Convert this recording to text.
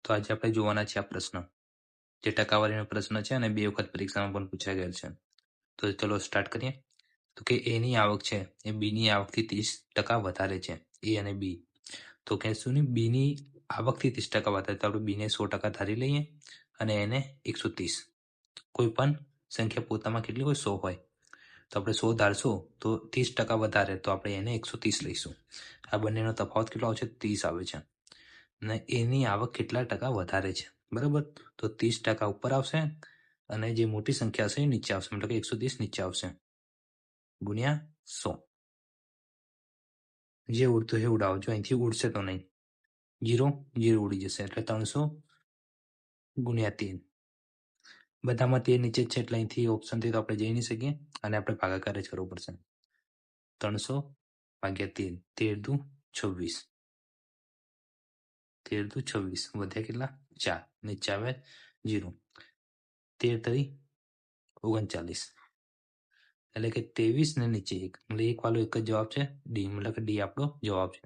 તો આજે આપણે જોવાના છે આ પ્રશ્ન, જે ટકાવારીનો પ્રશ્ન છે અને 2 વખત પરીક્ષામાં પણ પૂછાઈ ગયેલ છે. તો ચલો સ્ટાર્ટ કરીએ. તો કે એની આવક છે એ બીની આવકથી 30% વધારે છે. એ અને બી. તો કહેશું ને બીની આવકથી 30% વધારે, તો આપણે બીને 100% ધારી લઈએ અને એને 130. કોઈ પણ સંખ્યા પોતામાં કેટલી હોય? 100 હોય. તો આપણે 100 ધારશું તો 30% વધારે, તો આપણે એને 130 લઈશું. આ બંનેનો તફાવત કેટલો આવશે? 30 આવે છે. અને એની આવક કેટલા ટકા વધારે છે? બરાબર, તો 30% ઉપર આવશે અને જે મોટી સંખ્યા હશે એ નીચે આવશે, મતલબ કે 130 નીચે આવશે ગુણ્યા 100. જે ઉડતું એ ઉડાવો, જો અહીંથી ઉડશે તો નહીં, 0 ઉડી જશે, એટલે 300 ગુણ્યા 13. બધામાં 13 નીચે જ છે એટલે અહીંથી ઓપ્શનથી તો આપણે જઈ નહીં શકીએ અને આપણે ભાગાકાર જ કરવો પડશે. 300 ભાગ્યા 13, 13 દુ 26. 13 દુ 26, વધ્યા કેટલા? 4, નીચે આવે 0. 13 તરી 39, એટલે કે 23 ને નીચે 1, મતલબ 1 વાળો એક જ જવાબ છે. ડી, મતલબ કે ડી આપણો જવાબ છે.